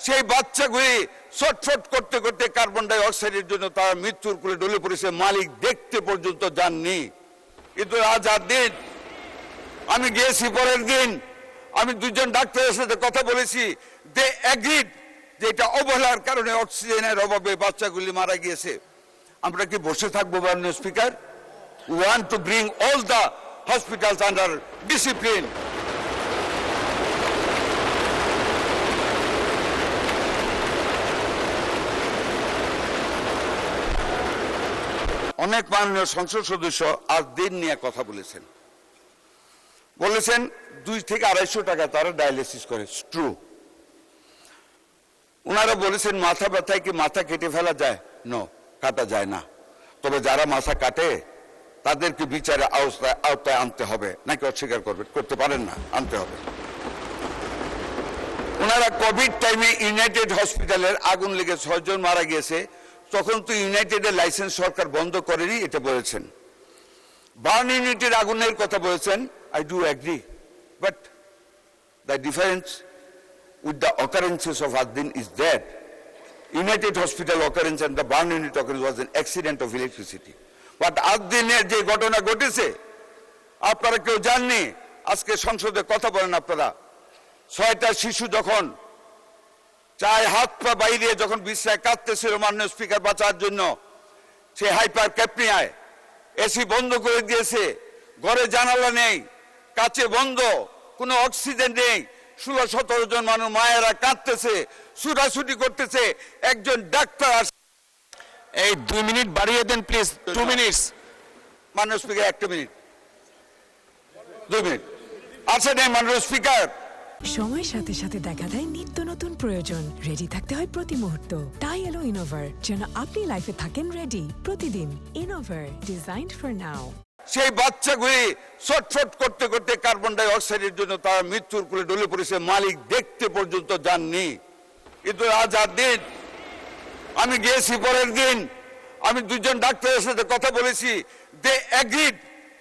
সেই বাচ্চাগুলি ছটফট করতে করতে কার্বন ডাই অক্সাইডের জন্য তারা মৃত্যুর কোলে ঢলে পড়েছে, মালিক দেখতে পর্যন্ত যাননি। কিন্তু আজ আর দিন আমি গিয়েছি, পরের দিন আমি দুজন ডাক্তারের সাথে কথা বলেছি, দে এগ্রিড যে এটা অবহেলার কারণে অক্সিজেনের অভাবে বাচ্চাগুলি মারা গিয়েছে। আমরা কি বসে থাকবো মাননীয় speaker? We want to bring all the hospitals under discipline. অনেক মাননীয় সংসদ সদস্য আজ দিন নিয়ে কথা বলেছেন, 2 থেকে 250 টাকা তারা ডায়ালিসিস করে। ট্রু। ওনারা বলেছেন মাথা ব্যথায় কি মাথা কেটে ফেলা যায়? নো, কাটা যায় না। তবে যারা মাথা কাটে তাদেরকে বিচারে আওতায় আনতে হবে, নাকি অস্বীকার করতে পারেন না? আনতে হবে। ওনারা কোভিড টাইমে ইউনাইটেড হসপিটালের আগুন লেগে 6 জন মারা গিয়েছে, তখন তো ইউনাইটেডের লাইসেন্স সরকার বন্ধ করেনি, এটা বলেছেন। বার্ন ইউনিটের আগুনের কথা বলেছেন, I do agri, but the difference with the occurrences of Ad-Din is that United Hospital occurrence and the burn unit occurrence was an accident of electricity. But Ad-Din-এর যে ঘটনা ঘটেছে আপনারা কেউ জাননি। আজকে সংসদে কথা বলেন আপনারা, 6টা শিশু যখন চায় হাত পা বাইরে যখন বিশ্রায় কাঁদতেছিল মাননীয় স্পিকার বাঁচার জন্য, সে হাইপার ক্যাপনিয়ায় এসি বন্ধ করে দিয়েছে, ঘরে জানালা নেই, কাঁচে বন্ধ, কোনো অক্সিজেন নেই, 16-17 জন মানুষ মায়েরা কাঁদতেছে, ছুটাছুটি করতেছে। একজন ডাক্তার, এই 2 মিনিট বাড়িয়ে দেন প্লিজ, 2 মিনিটস। মাননীয় স্পিকার 1 মিনিট, 2 মিনিট আছে নেই মাননীয় স্পিকার। সময়ের সাথে সাথে দেখা দেয় নিত্য নতুন প্রয়োজন, রেডি থাকতে হয় প্রতি মুহূর্ত। তাই এলো ইনোভার, যেন আপনি লাইফে থাকেন রেডি প্রতিদিন। Innova, designed for now. সেই বাচ্চাগুলি ছটফট করতে করতে কার্বন ডাই অক্সাইডের জন্য তারা মৃত্যুর কোলে ঢলে পড়েছে, মালিক দেখতে পর্যন্ত যাননি। কিন্তু আজ আর দিন আমি গিয়েছি, পরের দিন আমি দুজন ডাক্তারের সাথে কথা বলেছি, দে এগ্রিড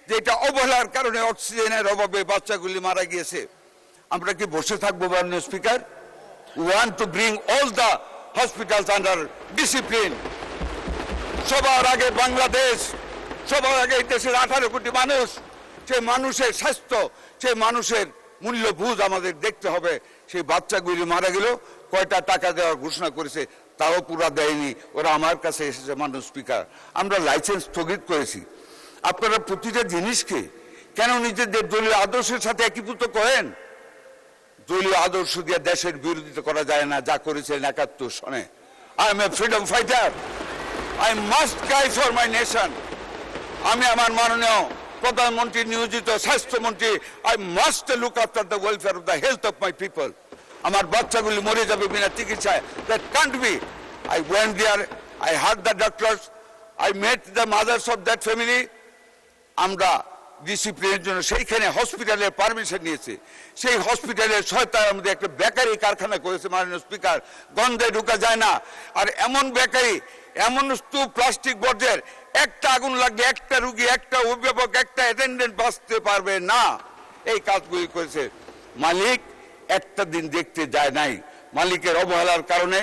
যে এটা অবহেলার কারণে অক্সিজেনের অভাবে বাচ্চাগুলি মারা গিয়েছে। আমরা কি বসে থাকবো মাননীয় speaker? We want to bring all the hospitals under discipline. সবার আগে বাংলাদেশ, সবার আগে এই দেশের 18 কোটি মানুষ, সেই মানুষের স্বাস্থ্য, সেই মানুষের মূল্যবোধ আমাদের দেখতে হবে। সেই বাচ্চাগুলি মারা গেল, কয়টা টাকা দেওয়ার ঘোষণা করেছে তাও পুরা দেয়নি, ওরা আমার কাছে এসেছে মাননীয় স্পিকার। আমরা লাইসেন্স স্থগিত করেছি। আপনারা প্রতিটা জিনিসকে কেন নিজেদের দলীয় আদর্শের সাথে একীভূত করেন? দলীয় আদর্শ দিয়ে দেশের বিরোধিতা করা যায় না, যা করেছেন 71 সনে। I am a freedom fighter, I must cry for my nation. আমি আমার মাননীয় প্রধানমন্ত্রী নিয়োজিত স্বাস্থ্যমন্ত্রী, I must look after the welfare of the health of my people. আমার বাচ্চাগুলি মরে যাবে বিনা চিকিৎসায়, that can't be. I went there, I heard the doctors, I met the mothers of that family. আমরা ডিসিপ্লিনের জন্য সেইখানে হসপিটালের পারমিশন নিয়েছে। সেই হসপিটালের সহায়তায় আমাদের একটা বেকারি কারখানা করেছে মাননীয় স্পিকার, গন্ধে ঢুকা যায় না। আর এমন বেকারি, এমন স্তূপ প্লাস্টিক বর্জ্যের, একটা আগুন লাগলে একটা রুগী, একটা অভিভাবক, একটা অ্যাটেন্ডেন্ট বাঁচতে পারবে না। এই কাজগুলি করেছে। মালিক একটা দিন দেখতে যায় নাই। মালিকের অবহেলার কারণে,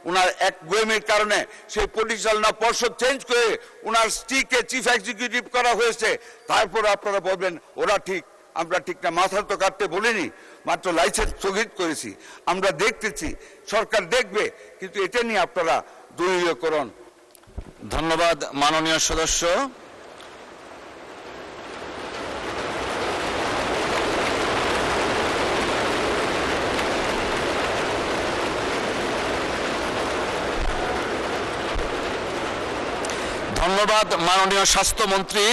ওনার এক গোয়েমের কারণে সেই পরিচালনা পর্ষদ চেঞ্জ করে ওনার স্ত্রীকে চিফ এক্সিকিউটিভ করা হয়েছে। তারপর আপনারা বলবেন ওরা ঠিক, আমরা ঠিক না। মাথা তো কাটতে বলিনি, মাত্র লাইসেন্স স্থগিত করেছি। আমরা দেখতেছি, সরকার দেখবে, কিন্তু এটা নিয়ে আপনারা দলীয়করণ। ধন্যবাদ মাননীয় সদস্য। ধন্যবাদ মাননীয় স্বাস্থ্যমন্ত্রী।